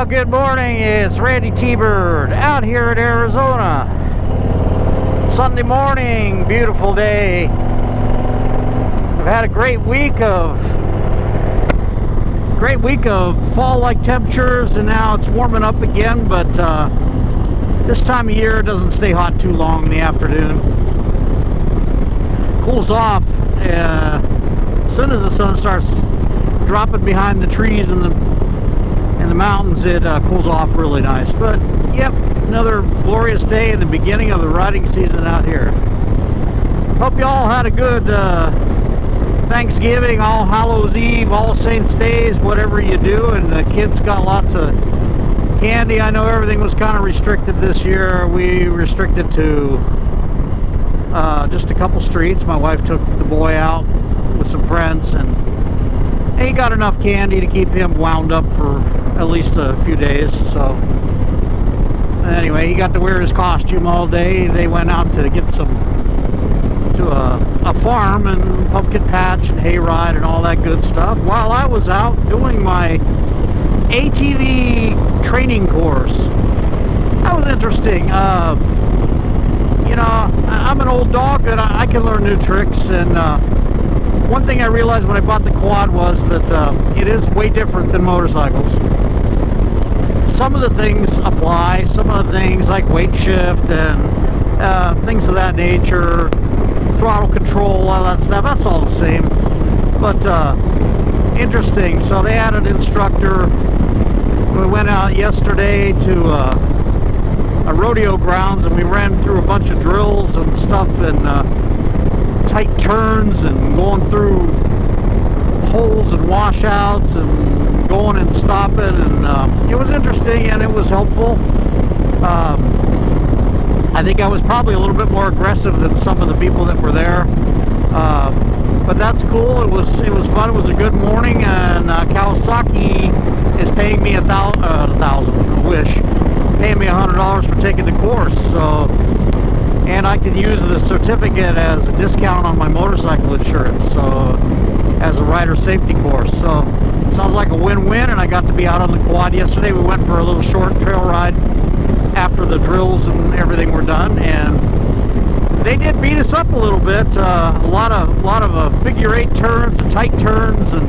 Good morning, it's Randy T-Bird out here in Arizona. Sunday morning, beautiful day. We've had a great week of fall-like temperatures, and now it's warming up again, but this time of year it doesn't stay hot too long in the afternoon. Cools off as soon as the sun starts dropping behind the trees and the mountains. It cools off really nice. But yep, another glorious day in the beginning of the riding season out here. Hope you all had a good Thanksgiving, All Hallows Eve, All Saints Days, whatever you do, and the kids got lots of candy. I know everything was kind of restricted this year. We restricted to just a couple streets. My wife took the boy out with some friends, and he got enough candy to keep him wound up for at least a few days. So anyway, he got to wear his costume all day. They went out to get to a farm and pumpkin patch and hayride and all that good stuff, while I was out doing my ATV training course. That was interesting. You know, I'm an old dog and I can learn new tricks, and one thing I realized when I bought the quad was that it is way different than motorcycles. Some of the things apply, some of the things like weight shift and things of that nature, throttle control, all that stuff, that's all the same. But interesting. So they had an instructor. We went out yesterday to a rodeo grounds, and we ran through a bunch of drills and stuff, and tight turns and going through holes and washouts and going and stopping, and it was interesting and it was helpful. I think I was probably a little bit more aggressive than some of the people that were there, but that's cool. It was fun. It was a good morning, and Kawasaki is paying me paying me $100 for taking the course. So, and I can use the certificate as a discount on my motorcycle insurance, so as a rider safety course. So sounds like a win-win, and I got to be out on the quad yesterday. We went for a little short trail ride after the drills and everything were done, and they did beat us up a little bit. A lot of figure-8 turns, tight turns, and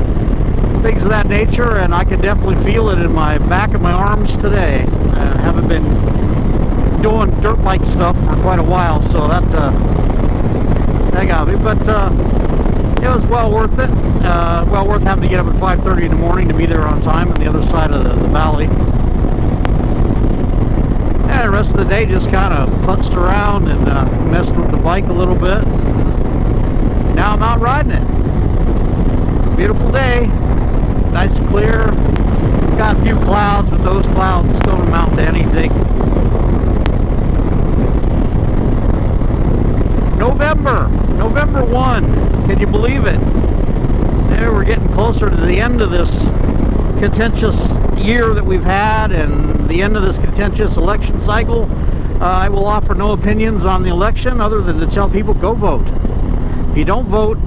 things of that nature, and I could definitely feel it in my back of my arms today. I haven't been doing dirt bike stuff for quite a while, so that got me. But it was well worth it. Well worth having to get up at 5:30 in the morning to be there on time on the other side of the valley. And the rest of the day just kind of putzed around and messed with the bike a little bit. Now I'm out riding it. Beautiful day, nice and clear. Got a few clouds, but those clouds don't amount to anything. November 1, can you believe it? There, we're getting closer to the end of this contentious year that we've had, and the end of this contentious election cycle. I will offer no opinions on the election other than to tell people, go vote. If you don't vote,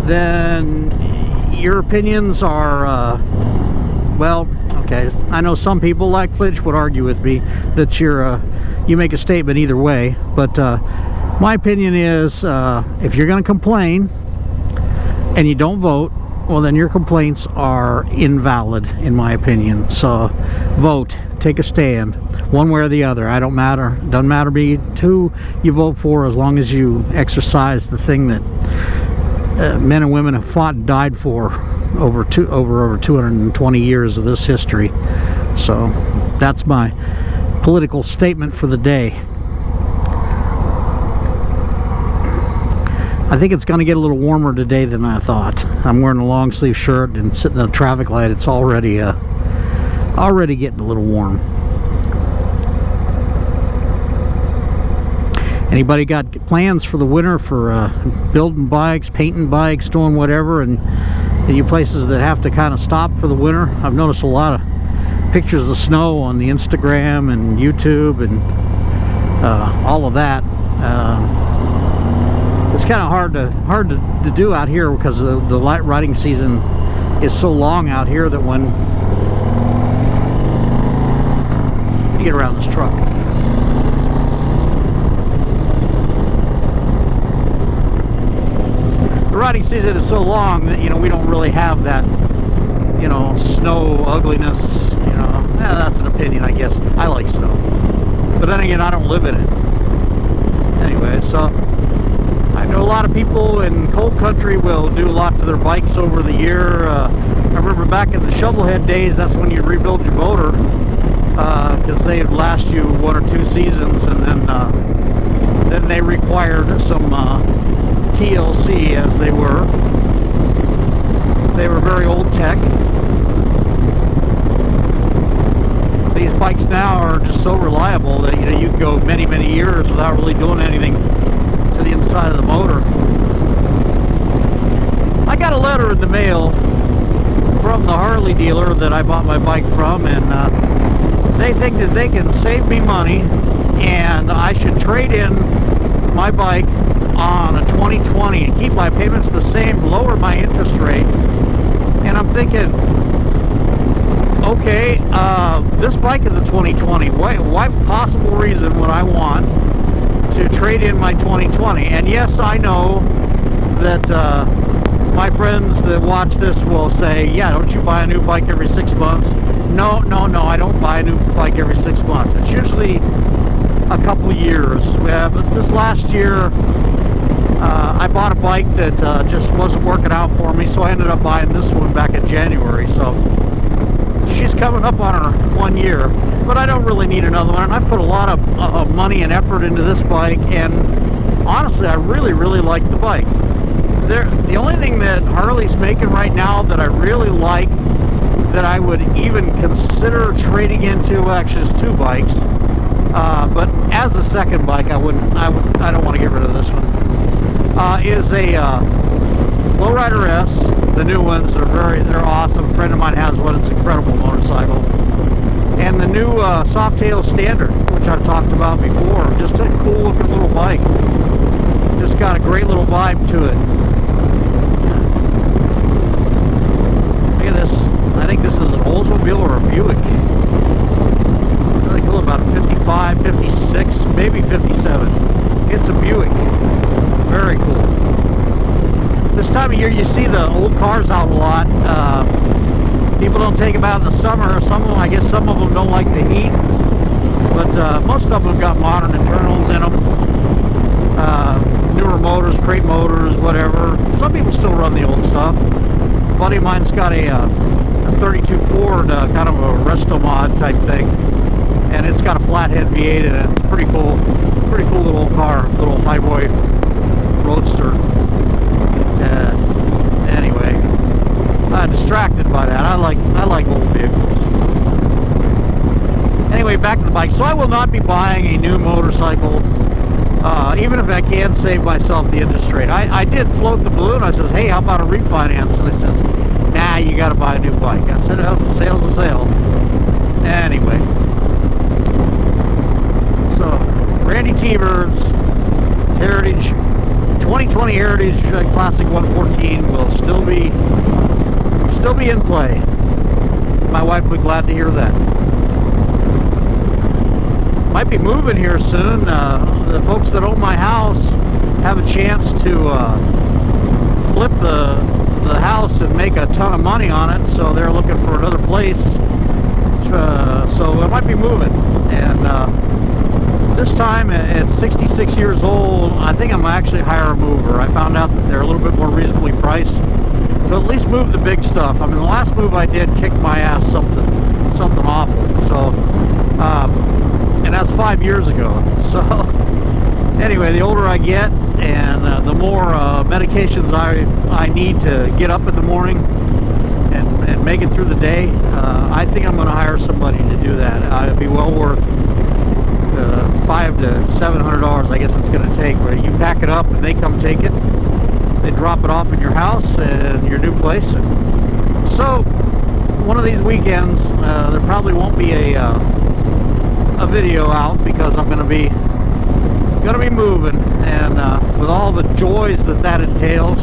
then your opinions are, well, okay, I know some people like Flitch would argue with me that you make a statement either way, but my opinion is, if you're going to complain and you don't vote, well, then your complaints are invalid, in my opinion. So vote, take a stand, one way or the other. I don't matter. Doesn't matter to me who you vote for, as long as you exercise the thing that men and women have fought and died for over 220 years of this history. So that's my political statement for the day. I think it's going to get a little warmer today than I thought. I'm wearing a long sleeve shirt and sitting in a traffic light. It's already getting a little warm. Anybody got plans for the winter for building bikes, painting bikes, doing whatever, and you places that have to kind of stop for the winter? I've noticed a lot of pictures of snow on the Instagram and YouTube and all of that. It's kind of hard to do out here because the light riding season is so long out here that when to get around this truck. The riding season is so long that, you know, we don't really have that, you know, snow ugliness. You know, that's an opinion, I guess. I like snow, but then again, I don't live in it. Anyway, so I know a lot of people in cold country will do a lot to their bikes over the year. I remember back in the shovelhead days, that's when you rebuild your motor, because they would last you 1 or 2 seasons, and then they required some TLC, as they were. They were very old tech. These bikes now are just so reliable that, you know, you can go many, many years without really doing anything to the inside of the motor. I got a letter in the mail from the Harley dealer that I bought my bike from, and they think that they can save me money and I should trade in my bike on a 2020 and keep my payments the same, lower my interest rate. And I'm thinking, okay, this bike is a 2020. What possible reason would I want to trade in my 2020? And yes, I know that my friends that watch this will say, yeah, don't you buy a new bike every 6 months? No, I don't buy a new bike every 6 months. It's usually a couple years. But this last year, I bought a bike that just wasn't working out for me, so I ended up buying this one back in January. So she's coming up on her 1 year, but I don't really need another one. I've put a lot of money and effort into this bike, and honestly, I really like the bike. The only thing that Harley's making right now that I really like, that I would even consider trading into, actually it's 2 bikes, but as a second bike, I don't want to get rid of this one, is a Lowrider S. The new ones are they're awesome. A friend of mine has one. It's an incredible motorcycle. And the new Softail Standard, which I've talked about before. Just a cool looking little bike. Just got a great little vibe to it. Look at this. I think this is an Oldsmobile or a Buick. Really cool. About a 55, 56, maybe 57. It's a Buick. Very cool. This time of year, you see the old cars out a lot. People don't take them out in the summer. Some of them, I guess some of them don't like the heat, but most of them have got modern internals in them. Newer motors, crate motors, whatever. Some people still run the old stuff. A buddy of mine's got a 32 Ford, kind of a resto mod type thing, and it's got a flathead V8 in it. It's pretty cool little car, little highboy roadster. Anyway, distracted by that. I like old vehicles. Anyway, back to the bike. So I will not be buying a new motorcycle, even if I can save myself the interest rate. I did float the balloon. I says, hey, how about a refinance? And it says, nah, you got to buy a new bike. I said, well, a sale's a sale. Anyway, so Randy T-Bird's Heritage 2020 Heritage Classic 114 will still be in play. My wife would be glad to hear that. Might be moving here soon. The folks that own my house have a chance to flip the house and make a ton of money on it, so they're looking for another place. So I might be moving, and this time at 66 years old, I think I'm actually hire a mover. I found out that they're a little bit more reasonably priced, so at least move the big stuff. I mean, the last move I did kicked my ass something awful. So, and that's 5 years ago. So, anyway, the older I get, and the more medications I need to get up in the morning and make it through the day, I think I'm going to hire somebody to do that. It'd be well worth $500 to $700, I guess it's going to take. Where you pack it up and they come take it, they drop it off in your house and your new place. And so one of these weekends, there probably won't be a video out, because I'm going to be moving, and with all the joys that entails.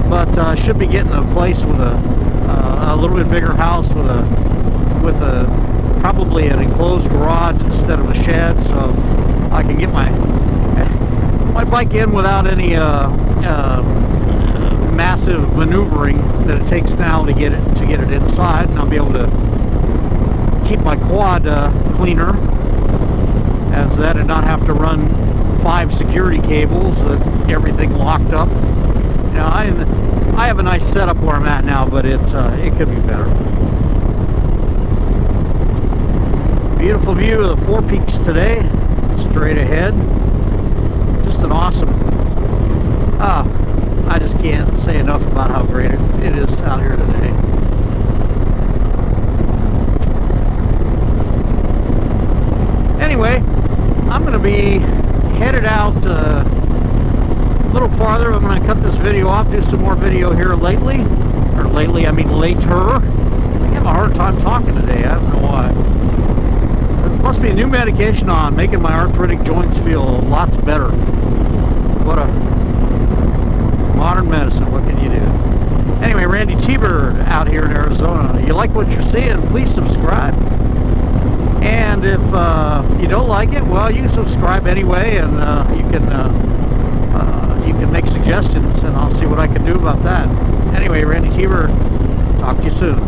But I should be getting a place with a little bit bigger house with a probably an enclosed garage instead of a shed, so I can get my bike in without any massive maneuvering that it takes now to get it inside, and I'll be able to keep my quad cleaner as that and not have to run 5 security cables, that everything locked up. You know, I have a nice setup where I'm at now, but it could be better. Beautiful view of the Four Peaks today, straight ahead. Just an awesome, I just can't say enough about how great it is out here today. Anyway, I'm going to be headed out a little farther. I'm going to cut this video off, do some more video here lately. Or lately, I mean later. I have a hard time talking today. I don't know why. This must be a new medication on, making my arthritic joints feel lots better. What a modern medicine. What can you do? Anyway, Randy T-Bird out here in Arizona. You like what you're seeing, please subscribe. And if you don't like it, well, you can subscribe anyway, and you can make suggestions, and I'll see what I can do about that. Anyway, Randy T-Bird, talk to you soon.